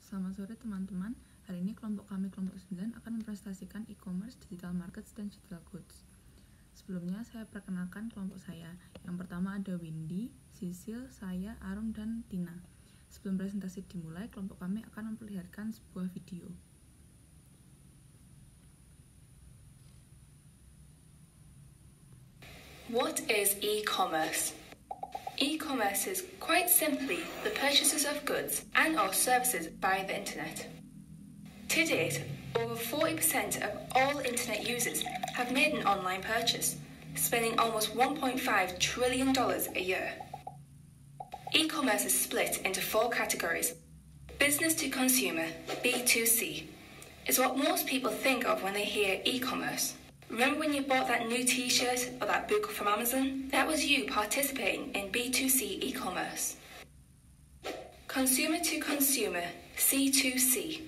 Selamat sore teman-teman. Hari ini kelompok 9 akan mempresentasikan e-commerce, digital markets, dan digital goods. Sebelumnya saya perkenalkan kelompok saya. Yang pertama ada Windy, Sisil, saya, Arum, dan Tina. Sebelum presentasi dimulai, kelompok kami akan memperlihatkan sebuah video. What is e-commerce? E-commerce is quite simply the purchases of goods and/or services via the internet. To date, over 40% of all internet users have made an online purchase, spending almost $1.5 trillion a year. E-commerce is split into 4 categories. Business to consumer, B2C, is what most people think of when they hear e-commerce. Remember when you bought that new t-shirt or that book from Amazon? That was you participating in B2C e-commerce. Consumer to consumer, C2C,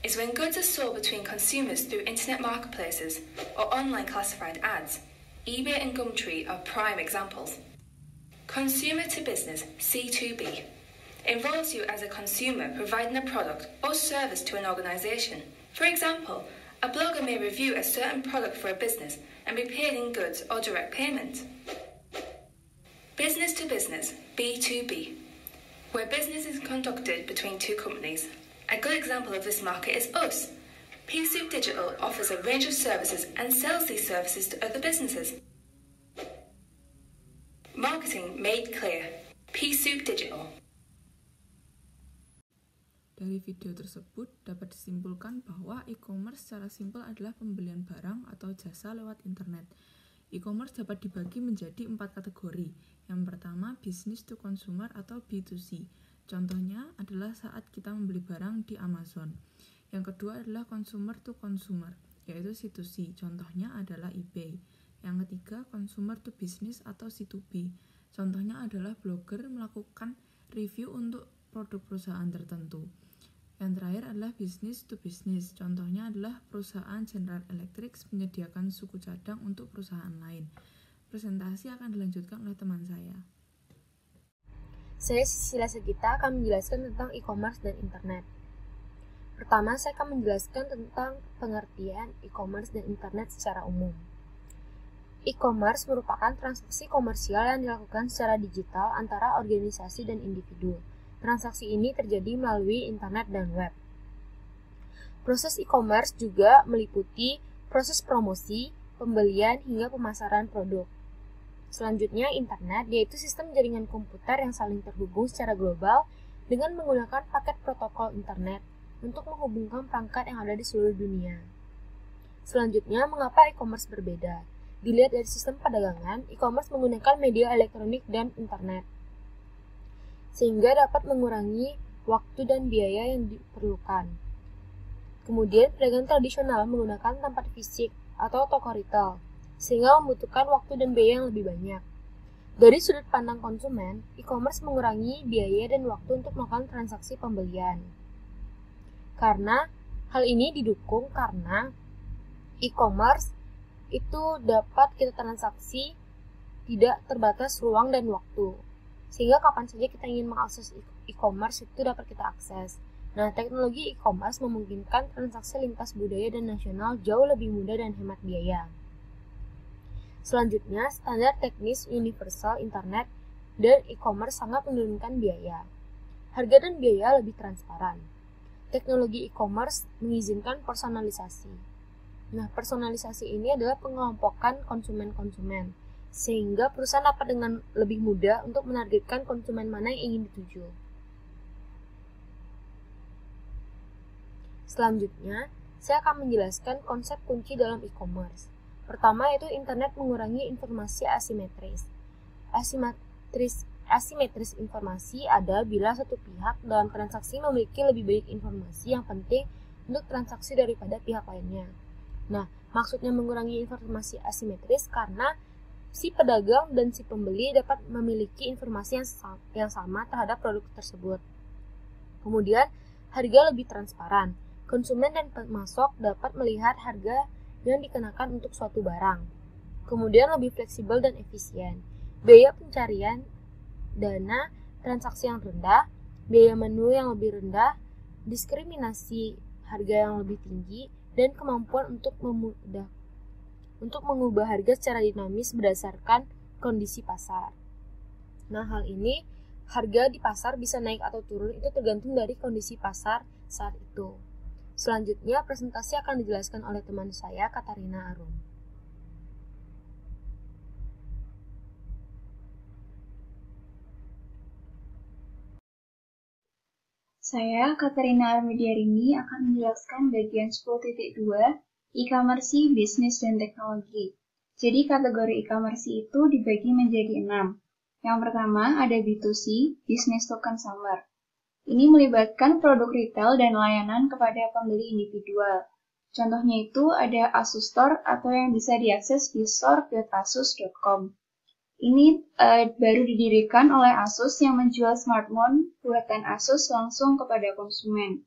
is when goods are sold between consumers through internet marketplaces or online classified ads. eBay and Gumtree are prime examples. Consumer to business, C2B, involves you as a consumer providing a product or service to an organization. For example, a blogger may review a certain product for a business and be paid in goods or direct payment. Business to business, B2B, where business is conducted between 2 companies. A good example of this market is us. PSoup Digital offers a range of services and sells these services to other businesses. Marketing made clear. PSoup Digital. Dari video tersebut dapat disimpulkan bahwa e-commerce secara simpel adalah pembelian barang atau jasa lewat internet. E-commerce dapat dibagi menjadi 4 kategori. Yang pertama, business to consumer atau B2C. Contohnya adalah saat kita membeli barang di Amazon. Yang kedua adalah consumer to consumer, yaitu C2C. Contohnya adalah eBay. Yang ketiga, consumer to business atau C2B. Contohnya adalah blogger melakukan review untuk produk perusahaan tertentu. Yang terakhir adalah business to business. Contohnya adalah perusahaan General Electric menyediakan suku cadang untuk perusahaan lain. Presentasi akan dilanjutkan oleh teman saya. Saya Sisila Segita akan menjelaskan tentang e-commerce dan internet. Pertama, saya akan menjelaskan tentang pengertian e-commerce dan internet secara umum. E-commerce merupakan transaksi komersial yang dilakukan secara digital antara organisasi dan individu. Transaksi ini terjadi melalui internet dan web. Proses e-commerce juga meliputi proses promosi, pembelian, hingga pemasaran produk. Selanjutnya, internet yaitu sistem jaringan komputer yang saling terhubung secara global dengan menggunakan paket protokol internet untuk menghubungkan perangkat yang ada di seluruh dunia. Selanjutnya, mengapa e-commerce berbeda? Dilihat dari sistem perdagangan, e-commerce menggunakan media elektronik dan internet, sehingga dapat mengurangi waktu dan biaya yang diperlukan. Kemudian, pedagang tradisional menggunakan tempat fisik atau toko retail, sehingga membutuhkan waktu dan biaya yang lebih banyak. Dari sudut pandang konsumen, e-commerce mengurangi biaya dan waktu untuk melakukan transaksi pembelian. Karena hal ini didukung karena e-commerce itu dapat kita transaksi tidak terbatas ruang dan waktu, sehingga kapan saja kita ingin mengakses e-commerce itu dapat kita akses. Nah, teknologi e-commerce memungkinkan transaksi lintas budaya dan nasional jauh lebih mudah dan hemat biaya. Selanjutnya, standar teknis universal internet dan e-commerce sangat menurunkan biaya. Harga dan biaya lebih transparan. Teknologi e-commerce mengizinkan personalisasi. Nah, personalisasi ini adalah pengelompokan konsumen-konsumen, sehingga perusahaan dapat dengan lebih mudah untuk menargetkan konsumen mana yang ingin dituju. Selanjutnya, saya akan menjelaskan konsep kunci dalam e-commerce. Pertama yaitu internet mengurangi informasi asimetris. Asimetris informasi ada bila satu pihak dalam transaksi memiliki lebih banyak informasi yang penting untuk transaksi daripada pihak lainnya. Nah, maksudnya mengurangi informasi asimetris karena si pedagang dan si pembeli dapat memiliki informasi yang sama terhadap produk tersebut. Kemudian, harga lebih transparan. Konsumen dan pemasok dapat melihat harga yang dikenakan untuk suatu barang. Kemudian, lebih fleksibel dan efisien. Biaya pencarian dana transaksi yang rendah, biaya menu yang lebih rendah, diskriminasi harga yang lebih tinggi, dan kemampuan untuk mengubah harga secara dinamis berdasarkan kondisi pasar. Nah, hal ini harga di pasar bisa naik atau turun itu tergantung dari kondisi pasar saat itu. Selanjutnya, presentasi akan dijelaskan oleh teman saya, Katarina Arum. Saya, Katarina Armidiarini, akan menjelaskan bagian 10.2, e-commerce, bisnis, dan teknologi. Jadi, kategori e-commerce itu dibagi menjadi 6. Yang pertama ada B2C, business to consumer. Ini melibatkan produk retail dan layanan kepada pembeli individual. Contohnya itu ada Asus Store atau yang bisa diakses di store.asus.com. Ini baru didirikan oleh Asus yang menjual smartphone buatan Asus langsung kepada konsumen.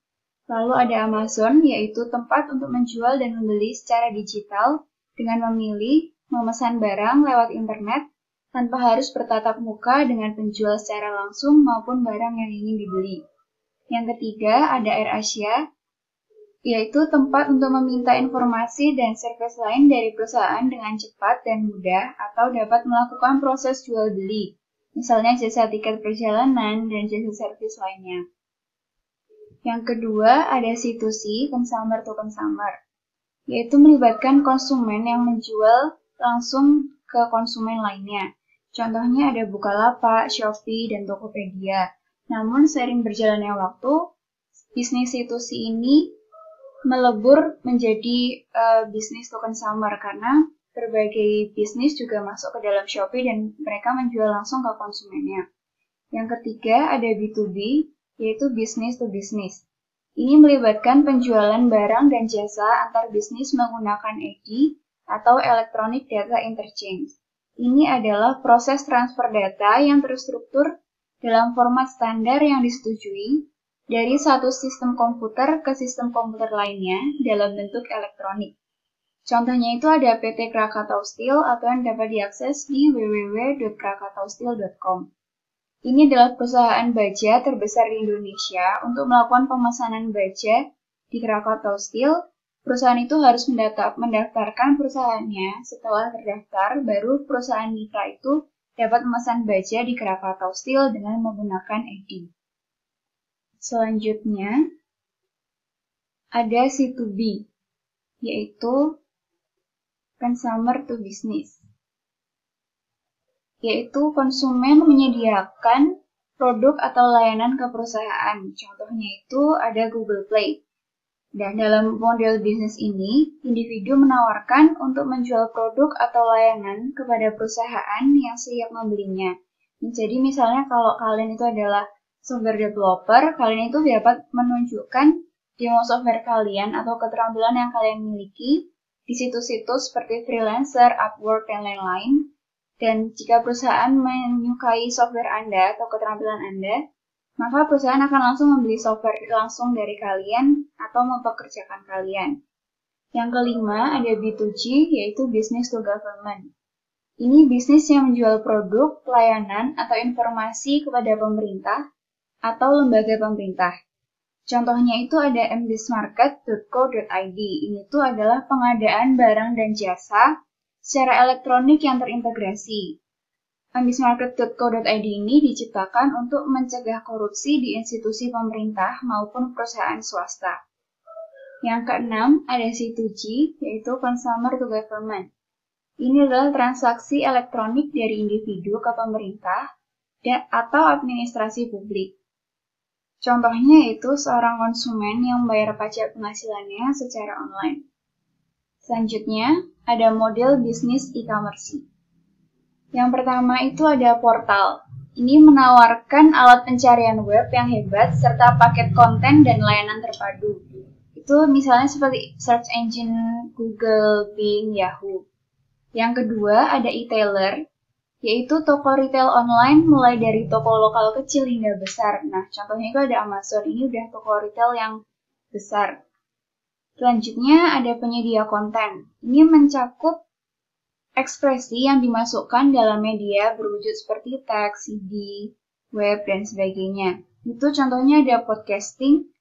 Lalu ada Amazon, yaitu tempat untuk menjual dan membeli secara digital dengan memilih memesan barang lewat internet tanpa harus bertatap muka dengan penjual secara langsung maupun barang yang ingin dibeli. Yang ketiga ada AirAsia, yaitu tempat untuk meminta informasi dan servis lain dari perusahaan dengan cepat dan mudah atau dapat melakukan proses jual beli, misalnya jasa tiket perjalanan dan jasa servis lainnya. Yang kedua ada C2C, consumer to consumer, yaitu melibatkan konsumen yang menjual langsung ke konsumen lainnya. Contohnya ada Bukalapak, Shopee, dan Tokopedia. Namun seiring berjalannya waktu, bisnis C2C ini melebur menjadi bisnis to consumer karena berbagai bisnis juga masuk ke dalam Shopee dan mereka menjual langsung ke konsumennya. Yang ketiga ada B2B, yaitu business to business. Ini melibatkan penjualan barang dan jasa antar bisnis menggunakan EDI atau Electronic Data Interchange. Ini adalah proses transfer data yang terstruktur dalam format standar yang disetujui dari satu sistem komputer ke sistem komputer lainnya dalam bentuk elektronik. Contohnya itu ada PT Krakatau Steel atau yang dapat diakses di www.krakatausteel.com. Ini adalah perusahaan baja terbesar di Indonesia. Untuk melakukan pemesanan baja di Krakatau Steel, perusahaan itu harus mendaftarkan perusahaannya. Setelah terdaftar, baru perusahaan mitra itu dapat memesan baja di Krakatau Steel dengan menggunakan EDI. Selanjutnya, ada C2B, yaitu consumer to business, yaitu konsumen menyediakan produk atau layanan ke perusahaan. Contohnya itu ada Google Play. Dan dalam model bisnis ini, individu menawarkan untuk menjual produk atau layanan kepada perusahaan yang siap membelinya. Jadi misalnya kalau kalian itu adalah software developer, kalian itu dapat menunjukkan demo software kalian atau keterampilan yang kalian miliki di situs-situs seperti Freelancer, Upwork, dan lain-lain. Dan jika perusahaan menyukai software Anda atau keterampilan Anda, maka perusahaan akan langsung membeli software langsung dari kalian atau mempekerjakan kalian. Yang kelima ada B2G, yaitu Business to Government. Ini bisnis yang menjual produk, pelayanan, atau informasi kepada pemerintah atau lembaga pemerintah. Contohnya itu ada mbsmarket.co.id. Ini tuh adalah pengadaan barang dan jasa secara elektronik yang terintegrasi. mbsmarket.co.id ini diciptakan untuk mencegah korupsi di institusi pemerintah maupun perusahaan swasta. Yang keenam ada C2G, yaitu Consumer to Government. Ini adalah transaksi elektronik dari individu ke pemerintah atau administrasi publik. Contohnya yaitu seorang konsumen yang membayar pajak penghasilannya secara online. Selanjutnya, ada model bisnis e-commerce. Yang pertama itu ada portal. Ini menawarkan alat pencarian web yang hebat serta paket konten dan layanan terpadu. Itu misalnya seperti search engine Google, Bing, Yahoo. Yang kedua ada e-tailer, yaitu toko retail online mulai dari toko lokal kecil hingga besar. Nah, contohnya itu ada Amazon, ini udah toko retail yang besar. Selanjutnya ada penyedia konten. Ini mencakup ekspresi yang dimasukkan dalam media berwujud seperti teks, CD, web, dan sebagainya. Itu contohnya ada podcasting,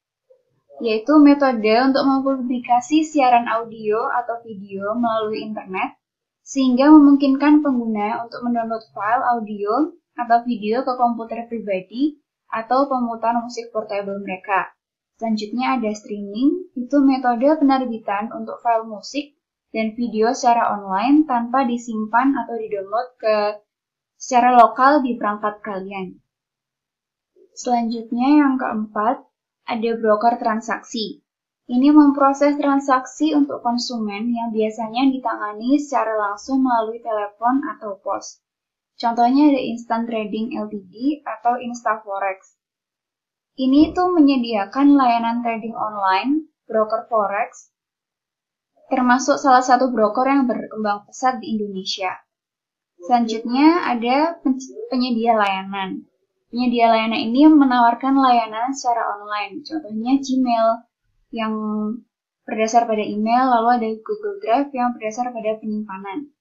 yaitu metode untuk mempublikasi siaran audio atau video melalui internet, sehingga memungkinkan pengguna untuk mendownload file audio atau video ke komputer pribadi atau pemutar musik portable mereka. Selanjutnya ada streaming, itu metode penerbitan untuk file musik dan video secara online tanpa disimpan atau didownload secara lokal di perangkat kalian. Selanjutnya yang keempat, ada broker transaksi. Ini memproses transaksi untuk konsumen yang biasanya ditangani secara langsung melalui telepon atau pos. Contohnya ada Instant Trading Ltd atau InstaForex. Ini tuh menyediakan layanan trading online, broker forex, termasuk salah satu broker yang berkembang pesat di Indonesia. Selanjutnya ada penyedia layanan. Penyedia layanan ini menawarkan layanan secara online, contohnya Gmail yang berdasar pada email, lalu ada Google Drive yang berdasar pada penyimpanan.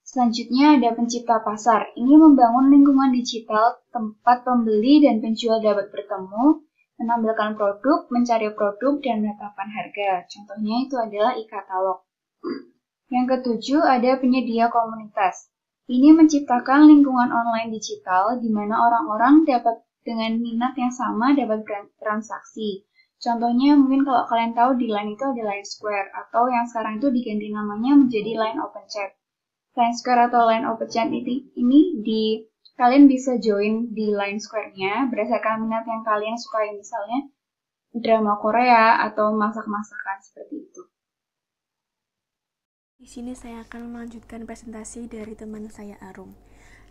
Selanjutnya ada pencipta pasar. Ini membangun lingkungan digital tempat pembeli dan penjual dapat bertemu, menampilkan produk, mencari produk, dan menetapkan harga. Contohnya itu adalah e-katalog. Yang ketujuh ada penyedia komunitas. Ini menciptakan lingkungan online digital di mana orang-orang dapat dengan minat yang sama dapat transaksi. Contohnya mungkin kalau kalian tahu di Line itu ada Line Square atau yang sekarang itu diganti namanya menjadi Line Open Chat. Line Square atau Line Open Chat ini kalian bisa join di Line Square-nya berdasarkan minat yang kalian sukai, misalnya drama Korea atau masak-masakan seperti itu. Di sini saya akan melanjutkan presentasi dari teman saya Arum.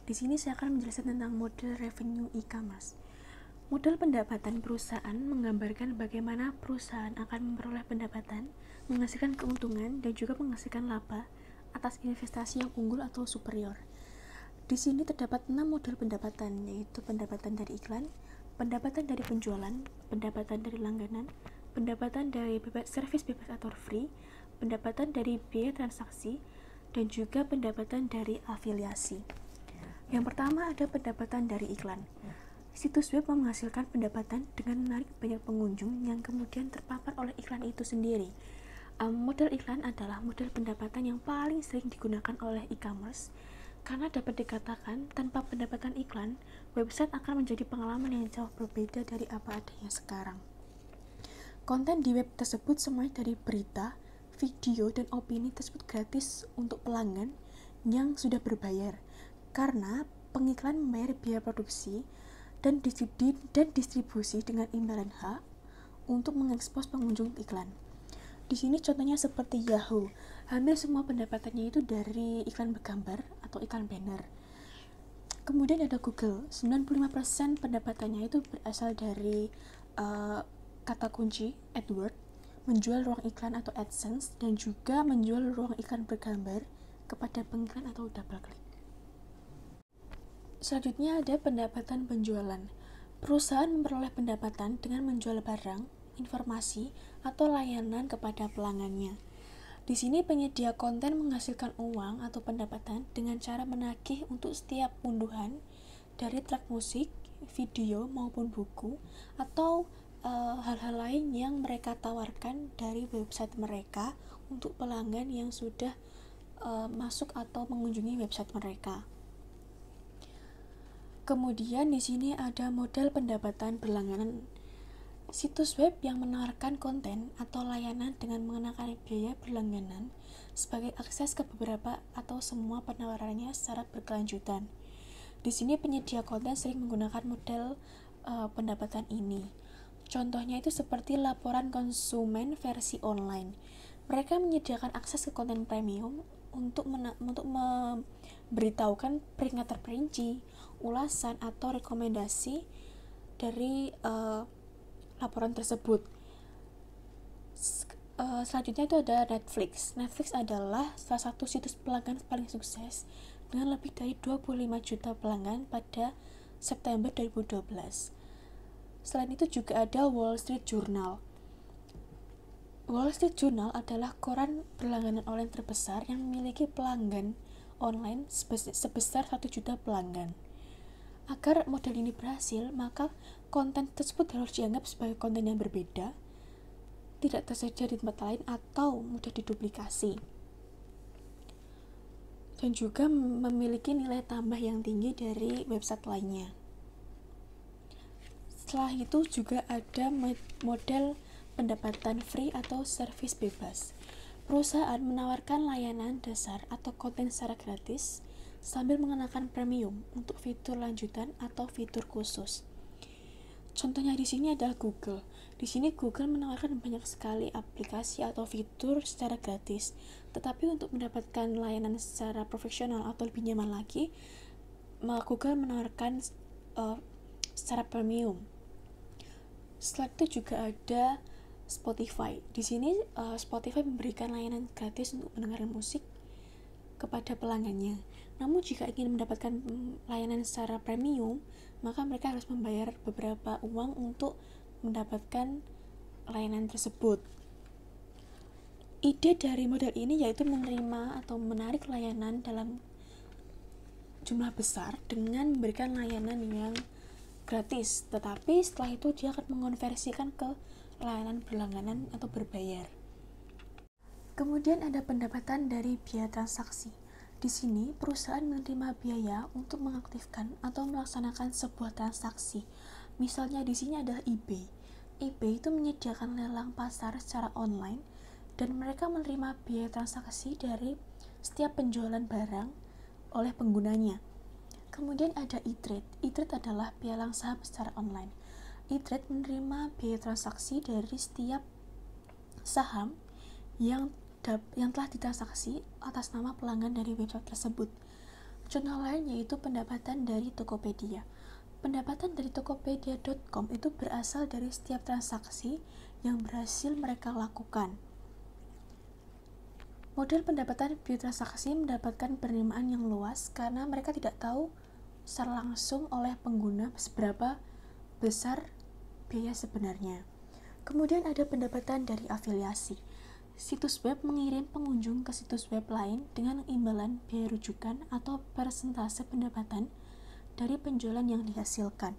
Di sini saya akan menjelaskan tentang model revenue e-commerce. Model pendapatan perusahaan menggambarkan bagaimana perusahaan akan memperoleh pendapatan, menghasilkan keuntungan, dan juga menghasilkan laba atas investasi yang unggul atau superior. Di sini terdapat 6 model pendapatan, yaitu pendapatan dari iklan, pendapatan dari penjualan, pendapatan dari langganan, pendapatan dari servis bebas atau free, pendapatan dari biaya transaksi, dan juga pendapatan dari afiliasi. Yang pertama ada pendapatan dari iklan. Situs web menghasilkan pendapatan dengan menarik banyak pengunjung yang kemudian terpapar oleh iklan itu sendiri. Model iklan adalah model pendapatan yang paling sering digunakan oleh e-commerce karena dapat dikatakan tanpa pendapatan iklan, website akan menjadi pengalaman yang jauh berbeda dari apa adanya sekarang. Konten di web tersebut semuanya dari berita, video, dan opini tersebut gratis untuk pelanggan yang sudah berbayar karena pengiklan membayar biaya produksi dan distribusi dengan imbalan hak untuk mengekspos pengunjung iklan. Di sini contohnya seperti Yahoo, hampir semua pendapatannya itu dari iklan bergambar atau iklan banner. Kemudian ada Google, 95% pendapatannya itu berasal dari kata kunci AdWords, menjual ruang iklan atau AdSense, dan juga menjual ruang iklan bergambar kepada pengiklan atau double click. Selanjutnya ada pendapatan penjualan. Perusahaan memperoleh pendapatan dengan menjual barang, informasi, atau layanan kepada pelanggannya. Di sini penyedia konten menghasilkan uang atau pendapatan dengan cara menagih untuk setiap unduhan dari track musik, video maupun buku, atau hal-hal lain yang mereka tawarkan dari website mereka untuk pelanggan yang sudah masuk atau mengunjungi website mereka. Kemudian di sini ada model pendapatan berlangganan. Situs web yang menawarkan konten atau layanan dengan mengenakan biaya berlangganan sebagai akses ke beberapa atau semua penawarannya secara berkelanjutan. Di sini penyedia konten sering menggunakan model pendapatan ini. Contohnya itu seperti laporan konsumen versi online. Mereka menyediakan akses ke konten premium untuk memberitahukan peringkat terperinci, ulasan atau rekomendasi dari laporan tersebut. Selanjutnya itu ada Netflix. Netflix adalah salah satu situs pelanggan paling sukses dengan lebih dari 25 juta pelanggan pada September 2012. Selain itu juga ada Wall Street Journal. Wall Street Journal adalah koran berlangganan online terbesar yang memiliki pelanggan online sebesar 1 juta pelanggan. Agar model ini berhasil, maka konten tersebut harus dianggap sebagai konten yang berbeda, tidak tersedia di tempat lain atau mudah diduplikasi, dan juga memiliki nilai tambah yang tinggi dari website lainnya. Setelah itu juga ada model pendapatan free atau service bebas. Perusahaan menawarkan layanan dasar atau konten secara gratis sambil mengenakan premium untuk fitur lanjutan atau fitur khusus. Contohnya di sini adalah Google. Di sini Google menawarkan banyak sekali aplikasi atau fitur secara gratis. Tetapi untuk mendapatkan layanan secara profesional atau lebih nyaman lagi, Google menawarkan secara premium. Setelah itu juga ada Spotify. Di sini Spotify memberikan layanan gratis untuk mendengarkan musik kepada pelanggannya. Namun jika ingin mendapatkan layanan secara premium, maka mereka harus membayar beberapa uang untuk mendapatkan layanan tersebut. Ide dari model ini yaitu menerima atau menarik layanan dalam jumlah besar dengan memberikan layanan yang gratis, tetapi setelah itu dia akan mengonversikan ke layanan berlangganan atau berbayar. Kemudian ada pendapatan dari biaya transaksi. Di sini perusahaan menerima biaya untuk mengaktifkan atau melaksanakan sebuah transaksi. Misalnya di sini adalah eBay. eBay itu menyediakan lelang pasar secara online dan mereka menerima biaya transaksi dari setiap penjualan barang oleh penggunanya. Kemudian ada e-trade. E-trade adalah pialang saham secara online. E-trade menerima biaya transaksi dari setiap saham yang telah ditransaksi atas nama pelanggan dari website tersebut. Contoh lain yaitu pendapatan dari Tokopedia. Pendapatan dari Tokopedia.com itu berasal dari setiap transaksi yang berhasil mereka lakukan. Model pendapatan biaya transaksi mendapatkan penerimaan yang luas karena mereka tidak tahu secara langsung oleh pengguna seberapa besar biaya sebenarnya. Kemudian ada pendapatan dari afiliasi. Situs web mengirim pengunjung ke situs web lain dengan imbalan biaya rujukan atau persentase pendapatan dari penjualan yang dihasilkan.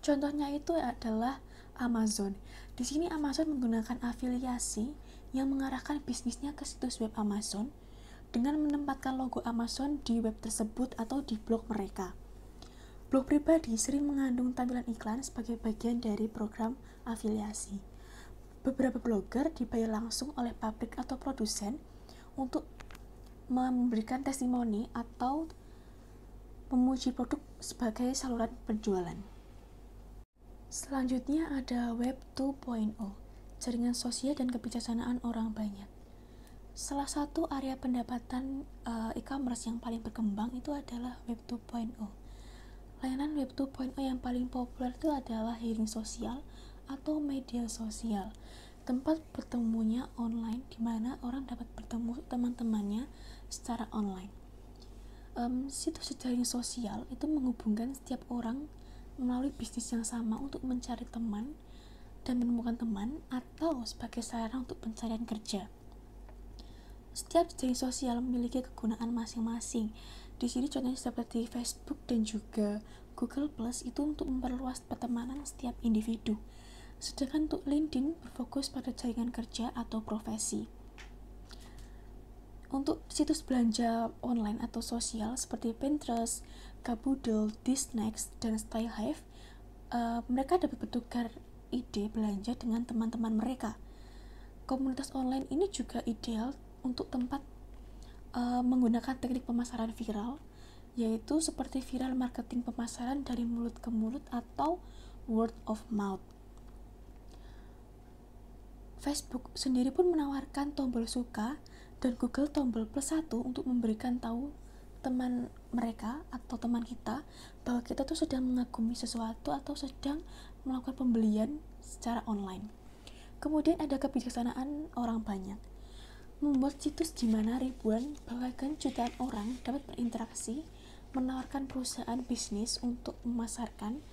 Contohnya itu adalah Amazon. Di sini Amazon menggunakan afiliasi yang mengarahkan bisnisnya ke situs web Amazon dengan menempatkan logo Amazon di web tersebut atau di blog mereka. Blog pribadi sering mengandung tampilan iklan sebagai bagian dari program afiliasi. Beberapa blogger dibayar langsung oleh pabrik atau produsen untuk memberikan testimoni atau memuji produk sebagai saluran penjualan. Selanjutnya ada Web 2.0, jaringan sosial dan kebijaksanaan orang banyak. Salah satu area pendapatan e-commerce yang paling berkembang itu adalah Web 2.0. Layanan Web 2.0 yang paling populer itu adalah hearing sosial atau media sosial, tempat bertemunya online di mana orang dapat bertemu teman-temannya secara online. Situs jaring sosial itu menghubungkan setiap orang melalui bisnis yang sama untuk mencari teman dan menemukan teman atau sebagai sarana untuk pencarian kerja. Setiap jaring sosial memiliki kegunaan masing-masing. Di sini contohnya seperti Facebook dan juga Google Plus itu untuk memperluas pertemanan setiap individu. Sedangkan untuk LinkedIn berfokus pada jaringan kerja atau profesi. Untuk situs belanja online atau sosial seperti Pinterest, Kaboodle, Disnext, dan StyleHive, mereka dapat bertukar ide belanja dengan teman-teman mereka. Komunitas online ini juga ideal untuk tempat menggunakan teknik pemasaran viral, yaitu seperti viral marketing pemasaran dari mulut ke mulut atau word of mouth. Facebook sendiri pun menawarkan tombol suka dan Google tombol +1 untuk memberikan tahu teman mereka atau teman kita bahwa kita tuh sedang mengagumi sesuatu atau sedang melakukan pembelian secara online. Kemudian ada kebijaksanaan orang banyak. Membuat situs di mana ribuan bahkan jutaan orang dapat berinteraksi, menawarkan perusahaan bisnis untuk memasarkan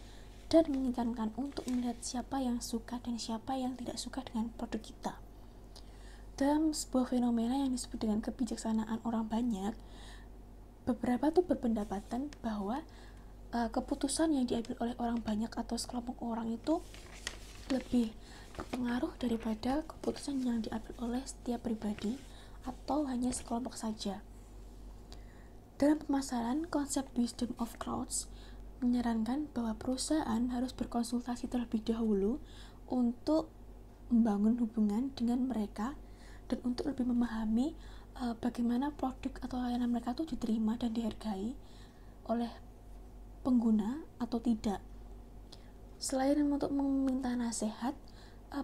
dan menginginkan untuk melihat siapa yang suka dan siapa yang tidak suka dengan produk kita. Dalam sebuah fenomena yang disebut dengan kebijaksanaan orang banyak, beberapa tuh berpendapatan bahwa keputusan yang diambil oleh orang banyak atau sekelompok orang itu lebih berpengaruh daripada keputusan yang diambil oleh setiap pribadi atau hanya sekelompok saja. Dalam pemasaran, konsep wisdom of crowds menyarankan bahwa perusahaan harus berkonsultasi terlebih dahulu untuk membangun hubungan dengan mereka dan untuk lebih memahami bagaimana produk atau layanan mereka itu diterima dan dihargai oleh pengguna atau tidak. Selain untuk meminta nasihat,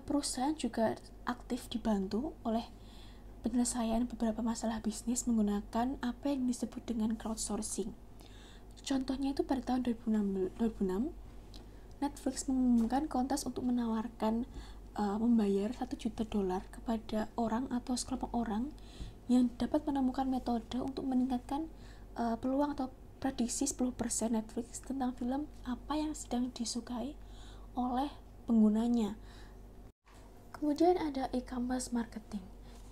perusahaan juga aktif dibantu oleh penyelesaian beberapa masalah bisnis menggunakan apa yang disebut dengan crowdsourcing. Contohnya itu pada tahun 2006, Netflix mengumumkan kontes untuk menawarkan membayar $1 juta kepada orang atau sekelompok orang yang dapat menemukan metode untuk meningkatkan peluang atau prediksi 10% Netflix tentang film apa yang sedang disukai oleh penggunanya. Kemudian ada e-commerce marketing.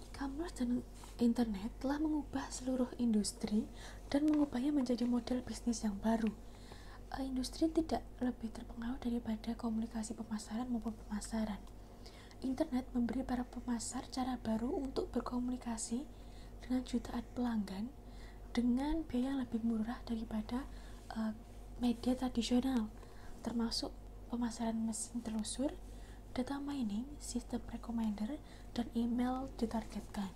E-commerce dan internet telah mengubah seluruh industri dan mengubahnya menjadi model bisnis yang baru. Industri tidak lebih terpengaruh daripada komunikasi pemasaran maupun pemasaran. Internet memberi para pemasar cara baru untuk berkomunikasi dengan jutaan pelanggan dengan biaya yang lebih murah daripada media tradisional, termasuk pemasaran mesin telusur, data mining, sistem recommender, dan email ditargetkan.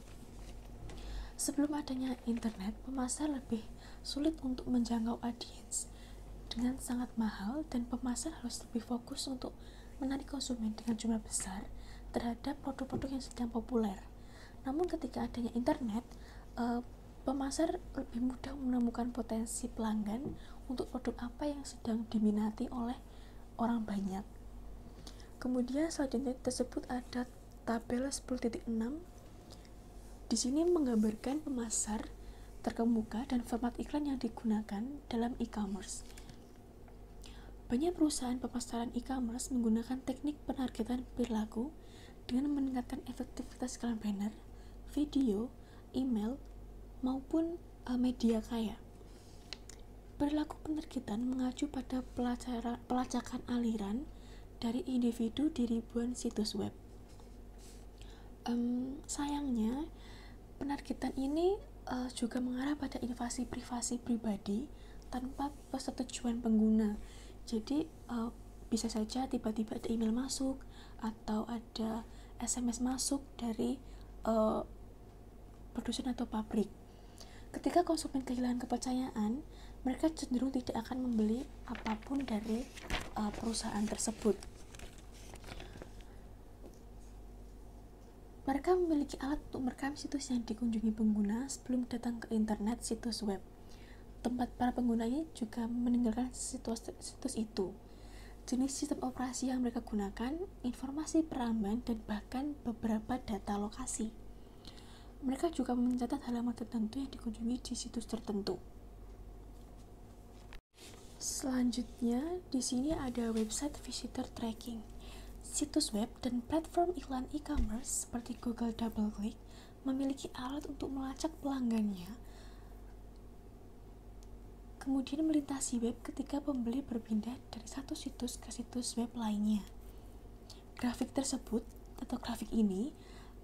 Sebelum adanya internet, pemasar lebih sulit untuk menjangkau audiens dengan sangat mahal dan pemasar harus lebih fokus untuk menarik konsumen dengan jumlah besar terhadap produk-produk yang sedang populer. Namun ketika adanya internet, pemasar lebih mudah menemukan potensi pelanggan untuk produk apa yang sedang diminati oleh orang banyak. Kemudian selanjutnya tersebut ada tabel 10.6. Di sini menggambarkan pemasar terkemuka dan format iklan yang digunakan dalam e-commerce. Banyak perusahaan pemasaran e-commerce menggunakan teknik penargetan perilaku dengan meningkatkan efektivitas iklan banner, video, email, maupun media kaya. Perilaku penargetan mengacu pada pelacakan aliran dari individu di ribuan situs web. Sayangnya, penargetan ini juga mengarah pada invasi privasi pribadi tanpa persetujuan pengguna. Jadi bisa saja tiba-tiba ada email masuk atau ada SMS masuk dari produsen atau pabrik. Ketika konsumen kehilangan kepercayaan, mereka cenderung tidak akan membeli apapun dari perusahaan tersebut. Mereka memiliki alat untuk merekam situs yang dikunjungi pengguna sebelum datang ke internet situs web. Tempat para pengguna ini juga meninggalkan situs itu. Jenis sistem operasi yang mereka gunakan, informasi peramban, dan bahkan beberapa data lokasi. Mereka juga mencatat halaman tertentu yang dikunjungi di situs tertentu. Selanjutnya, di sini ada website visitor tracking. Situs web dan platform iklan e-commerce seperti Google DoubleClick memiliki alat untuk melacak pelanggannya, kemudian melintasi web ketika pembeli berpindah dari satu situs ke situs web lainnya. Grafik tersebut atau grafik ini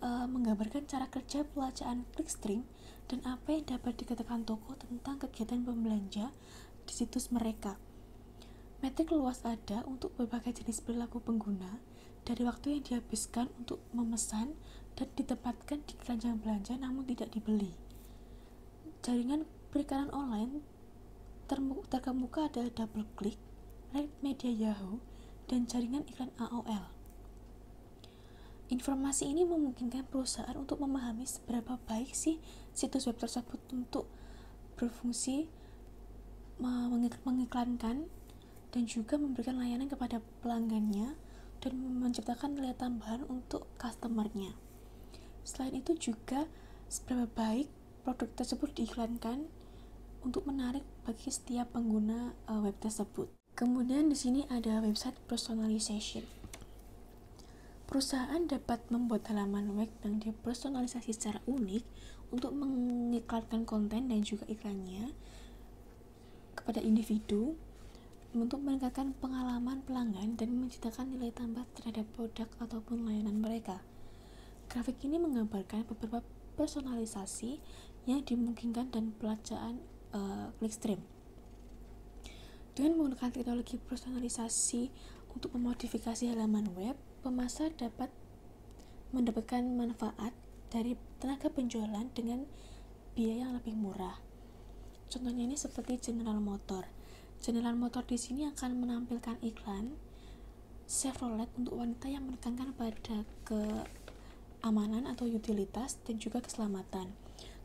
menggambarkan cara kerja pelacakan clickstream dan apa yang dapat dikatakan toko tentang kegiatan pembelanja di situs mereka. Metrik luas ada untuk berbagai jenis perilaku pengguna, dari waktu yang dihabiskan untuk memesan dan ditempatkan di keranjang belanja namun tidak dibeli. Jaringan perikanan online terkemuka adalah DoubleClick, Red Media Yahoo, dan jaringan iklan AOL. Informasi ini memungkinkan perusahaan untuk memahami seberapa baik sih situs web tersebut untuk berfungsi mengiklankan dan juga memberikan layanan kepada pelanggannya dan menciptakan nilai tambahan untuk customer-nya. Selain itu juga seberapa baik produk tersebut diiklankan untuk menarik bagi setiap pengguna web tersebut. Kemudian di sini ada website personalization. Perusahaan dapat membuat halaman web yang dipersonalisasi secara unik untuk mengiklankan konten dan juga iklannya kepada individu untuk meningkatkan pengalaman pelanggan dan menciptakan nilai tambah terhadap produk ataupun layanan mereka. Grafik ini menggambarkan beberapa personalisasi yang dimungkinkan dan pelacaan clickstream. Dengan menggunakan teknologi personalisasi untuk memodifikasi halaman web, pemasar dapat mendapatkan manfaat dari tenaga penjualan dengan biaya yang lebih murah. Contohnya ini seperti General Motor. General Motor di sini akan menampilkan iklan Chevrolet untuk wanita yang menekankan pada keamanan atau utilitas dan juga keselamatan.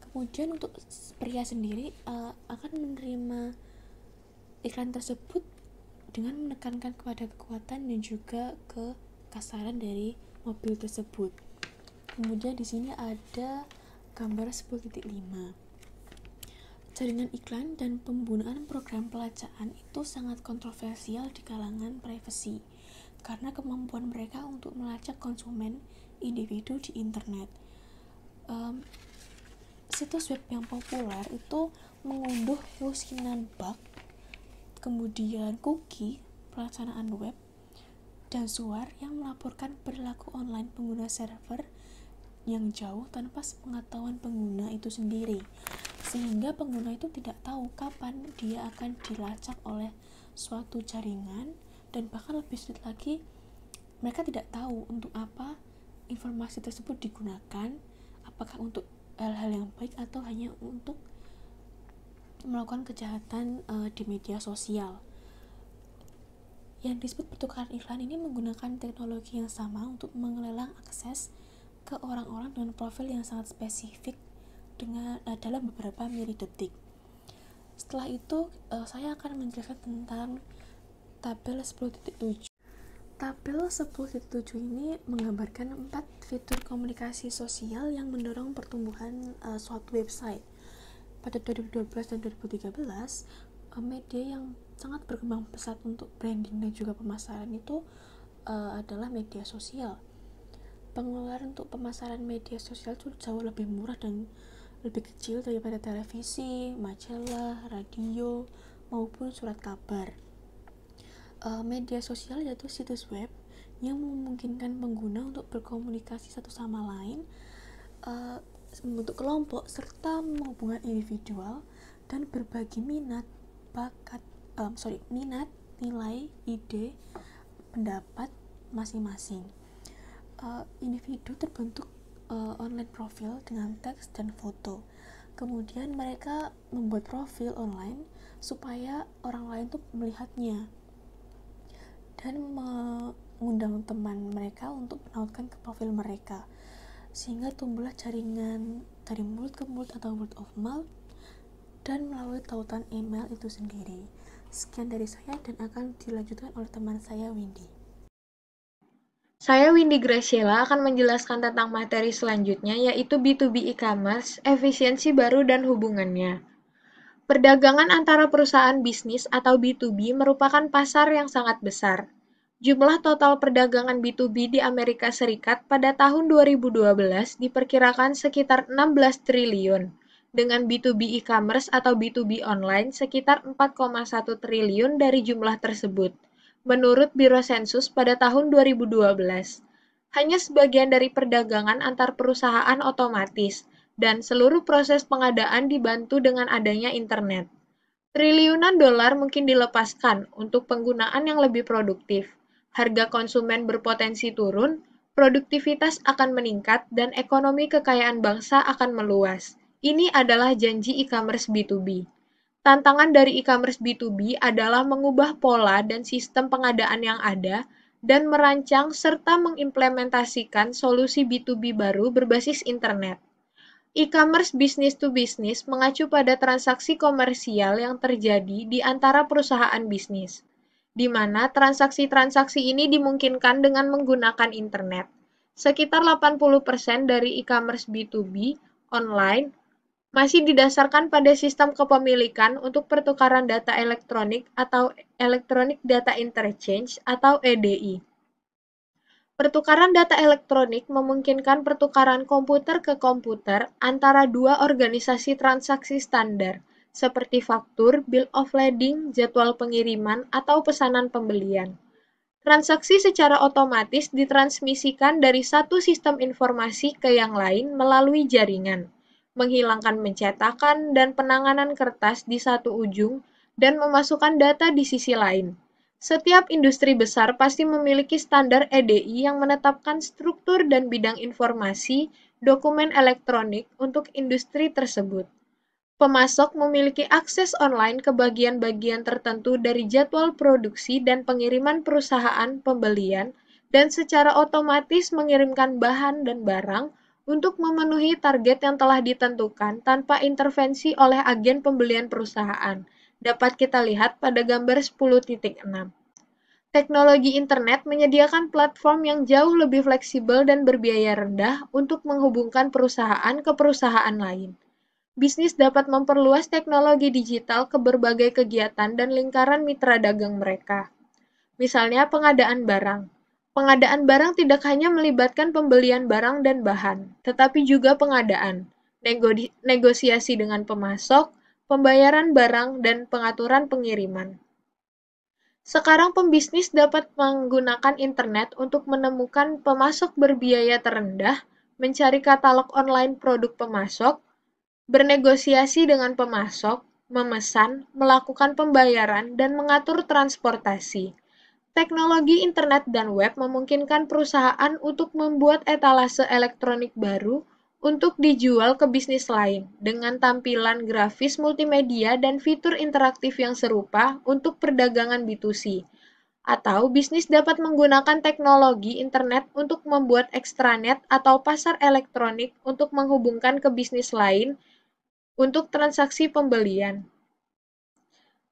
Kemudian untuk pria sendiri akan menerima iklan tersebut dengan menekankan kepada kekuatan dan juga kekasaran dari mobil tersebut. Kemudian di sini ada gambar 10.5. Jaringan iklan dan penggunaan program pelacaan itu sangat kontroversial di kalangan privasi karena kemampuan mereka untuk melacak konsumen individu di internet. Situs web yang populer itu mengunduh lusinan bug, kemudian cookie, pelaksanaan web, dan suar yang melaporkan perilaku online pengguna server yang jauh tanpa sepengetahuan pengguna itu sendiri, sehingga pengguna itu tidak tahu kapan dia akan dilacak oleh suatu jaringan, dan bahkan lebih sulit lagi, mereka tidak tahu untuk apa informasi tersebut digunakan, apakah untuk hal-hal yang baik atau hanya untuk melakukan kejahatan di media sosial. Yang disebut pertukaran iklan ini menggunakan teknologi yang sama untuk mengelelang akses ke orang-orang dengan profil yang sangat spesifik dalam beberapa milidetik. Setelah itu, saya akan menjelaskan tentang tabel 10.7. Tabel 10.7 ini menggambarkan 4 fitur komunikasi sosial yang mendorong pertumbuhan suatu website. Pada 2012 dan 2013, media yang sangat berkembang pesat untuk branding dan juga pemasaran itu adalah media sosial. Pengeluaran untuk pemasaran media sosial itu jauh lebih murah dan lebih kecil daripada televisi, majalah, radio, maupun surat kabar. Media sosial yaitu situs web yang memungkinkan pengguna untuk berkomunikasi satu sama lain, membentuk kelompok serta menghubungkan individual dan berbagi minat, nilai, ide, pendapat masing-masing. Individu terbentuk online profil dengan teks dan foto. Kemudian mereka membuat profil online supaya orang lain tuh melihatnya dan mengundang teman mereka untuk menautkan ke profil mereka, sehingga tumbuhlah jaringan dari mulut ke mulut atau word of mouth dan melalui tautan email itu sendiri. Sekian dari saya dan akan dilanjutkan oleh teman saya, Windy. Saya Windy Graciela akan menjelaskan tentang materi selanjutnya, yaitu B2B e-commerce, efisiensi baru dan hubungannya. Perdagangan antara perusahaan bisnis atau B2B merupakan pasar yang sangat besar. Jumlah total perdagangan B2B di Amerika Serikat pada tahun 2012 diperkirakan sekitar 16 triliun, dengan B2B e-commerce atau B2B online sekitar 4,1 triliun dari jumlah tersebut, menurut Biro Sensus pada tahun 2012. Hanya sebagian dari perdagangan antar perusahaan otomatis, dan seluruh proses pengadaan dibantu dengan adanya internet. Triliunan dolar mungkin dilepaskan untuk penggunaan yang lebih produktif. Harga konsumen berpotensi turun, produktivitas akan meningkat, dan ekonomi kekayaan bangsa akan meluas. Ini adalah janji e-commerce B2B. Tantangan dari e-commerce B2B adalah mengubah pola dan sistem pengadaan yang ada dan merancang serta mengimplementasikan solusi B2B baru berbasis internet. E-commerce business to business mengacu pada transaksi komersial yang terjadi di antara perusahaan bisnis, di mana transaksi-transaksi ini dimungkinkan dengan menggunakan internet. Sekitar 80% dari e-commerce B2B online masih didasarkan pada sistem kepemilikan untuk pertukaran data elektronik atau Electronic Data Interchange atau EDI. Pertukaran data elektronik memungkinkan pertukaran komputer ke komputer antara dua organisasi transaksi standar, seperti faktur, bill of lading, jadwal pengiriman, atau pesanan pembelian. Transaksi secara otomatis ditransmisikan dari satu sistem informasi ke yang lain melalui jaringan, menghilangkan pencetakan dan penanganan kertas di satu ujung dan memasukkan data di sisi lain. Setiap industri besar pasti memiliki standar EDI yang menetapkan struktur dan bidang informasi dokumen elektronik untuk industri tersebut. Pemasok memiliki akses online ke bagian-bagian tertentu dari jadwal produksi dan pengiriman perusahaan pembelian dan secara otomatis mengirimkan bahan dan barang untuk memenuhi target yang telah ditentukan tanpa intervensi oleh agen pembelian perusahaan. Dapat kita lihat pada gambar 10.6. Teknologi internet menyediakan platform yang jauh lebih fleksibel dan berbiaya rendah untuk menghubungkan perusahaan ke perusahaan lain. Bisnis dapat memperluas teknologi digital ke berbagai kegiatan dan lingkaran mitra dagang mereka. Misalnya pengadaan barang. Pengadaan barang tidak hanya melibatkan pembelian barang dan bahan, tetapi juga pengadaan, negosiasi dengan pemasok, pembayaran barang, dan pengaturan pengiriman. Sekarang pembisnis dapat menggunakan internet untuk menemukan pemasok berbiaya terendah, mencari katalog online produk pemasok, bernegosiasi dengan pemasok, memesan, melakukan pembayaran, dan mengatur transportasi. Teknologi internet dan web memungkinkan perusahaan untuk membuat etalase elektronik baru untuk dijual ke bisnis lain dengan tampilan grafis multimedia dan fitur interaktif yang serupa untuk perdagangan B2C. Atau bisnis dapat menggunakan teknologi internet untuk membuat extranet atau pasar elektronik untuk menghubungkan ke bisnis lain untuk transaksi pembelian.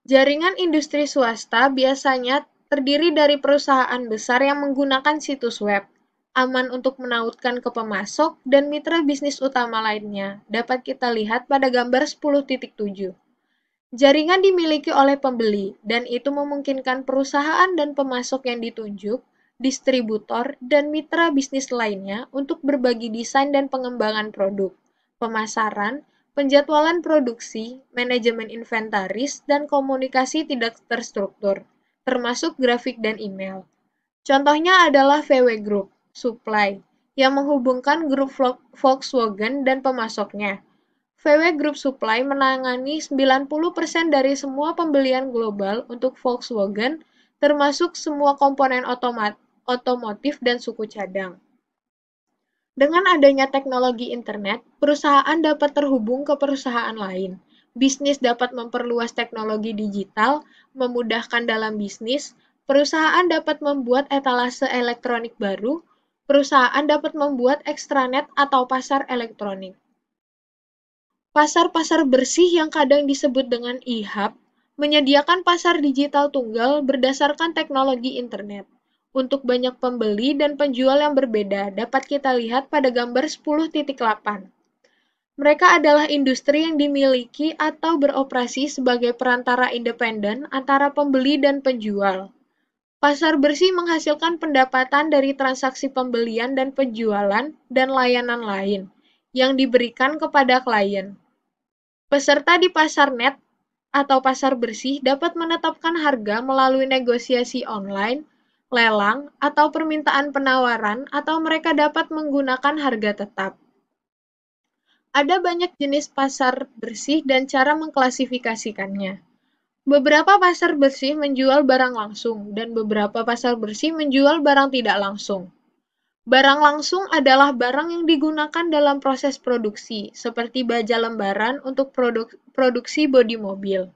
Jaringan industri swasta biasanya terdiri dari perusahaan besar yang menggunakan situs web, aman untuk menautkan ke pemasok, dan mitra bisnis utama lainnya. Dapat kita lihat pada gambar 10.7. Jaringan dimiliki oleh pembeli, dan itu memungkinkan perusahaan dan pemasok yang ditunjuk, distributor, dan mitra bisnis lainnya untuk berbagi desain dan pengembangan produk, pemasaran, penjadwalan produksi, manajemen inventaris, dan komunikasi tidak terstruktur, termasuk grafik dan email. Contohnya adalah VW Group, Supply, yang menghubungkan grup Volkswagen dan pemasoknya. VW Group Supply menangani 90% dari semua pembelian global untuk Volkswagen, termasuk semua komponen otomotif dan suku cadang. Dengan adanya teknologi internet, perusahaan dapat terhubung ke perusahaan lain. Bisnis dapat memperluas teknologi digital, memudahkan dalam bisnis, perusahaan dapat membuat etalase elektronik baru, perusahaan dapat membuat extranet atau pasar elektronik. Pasar-pasar bersih yang kadang disebut dengan e-hub menyediakan pasar digital tunggal berdasarkan teknologi internet. Untuk banyak pembeli dan penjual yang berbeda dapat kita lihat pada gambar 10.8. Mereka adalah industri yang dimiliki atau beroperasi sebagai perantara independen antara pembeli dan penjual. Pasar bersih menghasilkan pendapatan dari transaksi pembelian dan penjualan dan layanan lain yang diberikan kepada klien. Peserta di pasar net atau pasar bersih dapat menetapkan harga melalui negosiasi online, lelang, atau permintaan penawaran, atau mereka dapat menggunakan harga tetap. Ada banyak jenis pasar bersih dan cara mengklasifikasikannya. Beberapa pasar bersih menjual barang langsung, dan beberapa pasar bersih menjual barang tidak langsung. Barang langsung adalah barang yang digunakan dalam proses produksi, seperti baja lembaran untuk produksi bodi mobil.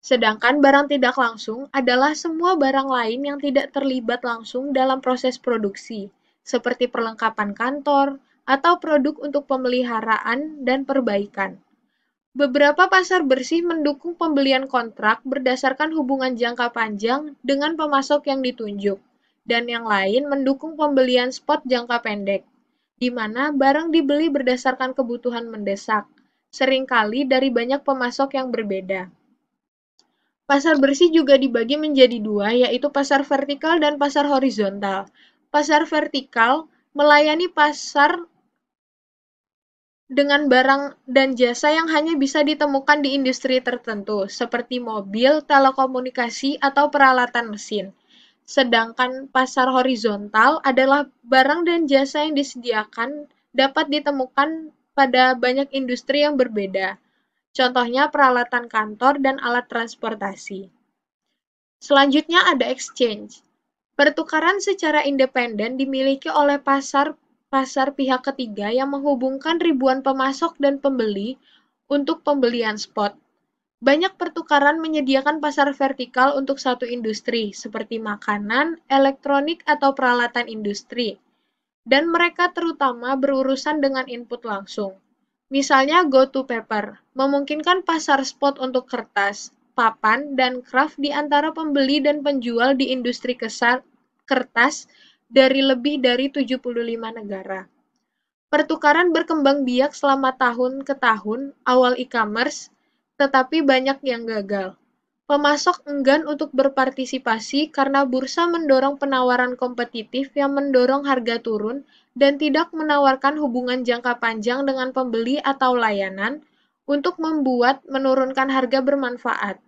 Sedangkan barang tidak langsung adalah semua barang lain yang tidak terlibat langsung dalam proses produksi, seperti perlengkapan kantor atau produk untuk pemeliharaan dan perbaikan. Beberapa pasar bersih mendukung pembelian kontrak berdasarkan hubungan jangka panjang dengan pemasok yang ditunjuk, dan yang lain mendukung pembelian spot jangka pendek, di mana barang dibeli berdasarkan kebutuhan mendesak, seringkali dari banyak pemasok yang berbeda. Pasar bersih juga dibagi menjadi dua, yaitu pasar vertikal dan pasar horizontal. Pasar vertikal melayani pasar dengan barang dan jasa yang hanya bisa ditemukan di industri tertentu, seperti mobil, telekomunikasi, atau peralatan mesin. Sedangkan pasar horizontal adalah barang dan jasa yang disediakan dapat ditemukan pada banyak industri yang berbeda. Contohnya peralatan kantor dan alat transportasi. Selanjutnya ada exchange. Pertukaran secara independen dimiliki oleh pasar pihak ketiga yang menghubungkan ribuan pemasok dan pembeli untuk pembelian spot. Banyak pertukaran menyediakan pasar vertikal untuk satu industri, seperti makanan, elektronik, atau peralatan industri. Dan mereka terutama berurusan dengan input langsung. Misalnya GoToPaper, memungkinkan pasar spot untuk kertas, papan, dan kraft di antara pembeli dan penjual di industri kertas dari lebih dari 75 negara. Pertukaran berkembang biak selama tahun ke tahun awal e-commerce, tetapi banyak yang gagal. Pemasok enggan untuk berpartisipasi karena bursa mendorong penawaran kompetitif yang mendorong harga turun dan tidak menawarkan hubungan jangka panjang dengan pembeli atau layanan untuk membuat menurunkan harga bermanfaat.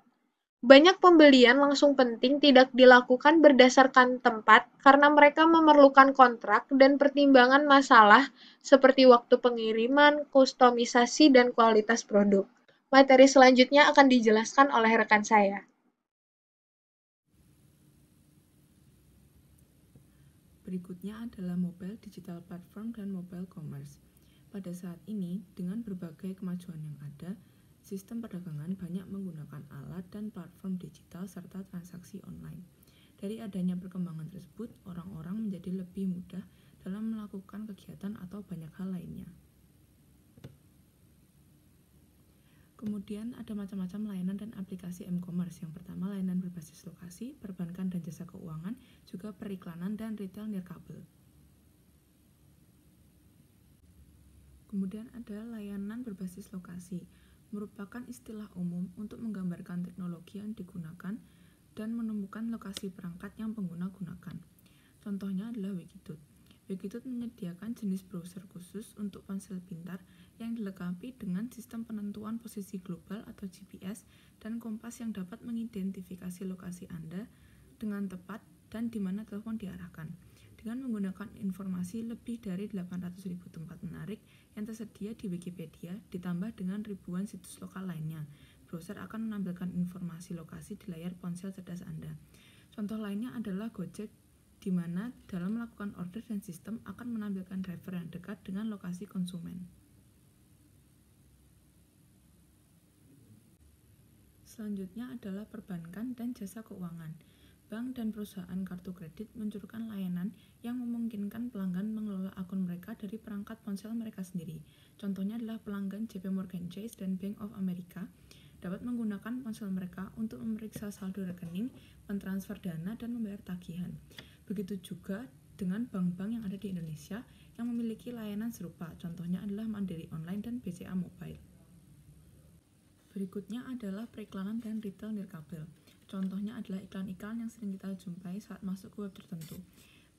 Banyak pembelian langsung penting tidak dilakukan berdasarkan tempat karena mereka memerlukan kontrak dan pertimbangan masalah seperti waktu pengiriman, kustomisasi, dan kualitas produk. Materi selanjutnya akan dijelaskan oleh rekan saya. Berikutnya adalah mobile digital platform dan mobile commerce. Pada saat ini, dengan berbagai kemajuan yang ada, sistem perdagangan banyak menggunakan alat dan platform digital serta transaksi online. Dari adanya perkembangan tersebut, orang-orang menjadi lebih mudah dalam melakukan kegiatan atau banyak hal lainnya. Kemudian ada macam-macam layanan dan aplikasi m-commerce. Yang pertama, layanan berbasis lokasi, perbankan dan jasa keuangan, juga periklanan dan retail nirkabel. Kemudian ada layanan berbasis lokasi, merupakan istilah umum untuk menggambarkan teknologi yang digunakan dan menemukan lokasi perangkat yang pengguna gunakan. Contohnya adalah Wikitut. Wikitut menyediakan jenis browser khusus untuk ponsel pintar yang dilengkapi dengan sistem penentuan posisi global atau GPS dan kompas yang dapat mengidentifikasi lokasi Anda dengan tepat dan di mana telepon diarahkan. Dengan menggunakan informasi lebih dari 800.000 tempat menarik yang tersedia di Wikipedia, ditambah dengan ribuan situs lokal lainnya, browser akan menampilkan informasi lokasi di layar ponsel cerdas Anda. Contoh lainnya adalah Gojek, di mana dalam melakukan order dan sistem akan menampilkan driver yang dekat dengan lokasi konsumen. Selanjutnya adalah perbankan dan jasa keuangan. Bank dan perusahaan kartu kredit meluncurkan layanan yang memungkinkan pelanggan mengelola akun mereka dari perangkat ponsel mereka sendiri. Contohnya adalah pelanggan JP Morgan Chase dan Bank of America dapat menggunakan ponsel mereka untuk memeriksa saldo rekening, mentransfer dana, dan membayar tagihan. Begitu juga dengan bank-bank yang ada di Indonesia yang memiliki layanan serupa, contohnya adalah Mandiri Online dan BCA Mobile. Berikutnya adalah periklanan dan retail nirkabel. Contohnya adalah iklan-iklan yang sering kita jumpai saat masuk ke web tertentu.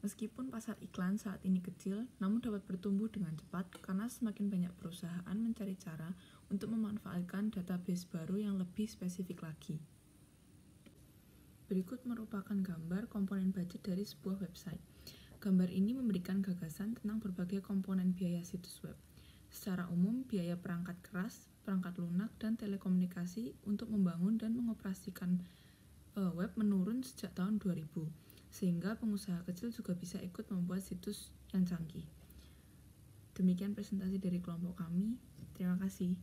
Meskipun pasar iklan saat ini kecil, namun dapat bertumbuh dengan cepat karena semakin banyak perusahaan mencari cara untuk memanfaatkan database baru yang lebih spesifik lagi. Berikut merupakan gambar komponen budget dari sebuah website. Gambar ini memberikan gagasan tentang berbagai komponen biaya situs web. Secara umum, biaya perangkat keras, perangkat lunak, dan telekomunikasi untuk membangun dan mengoperasikan web menurun sejak tahun 2000, sehingga pengusaha kecil juga bisa ikut membuat situs yang canggih. Demikian presentasi dari kelompok kami. Terima kasih.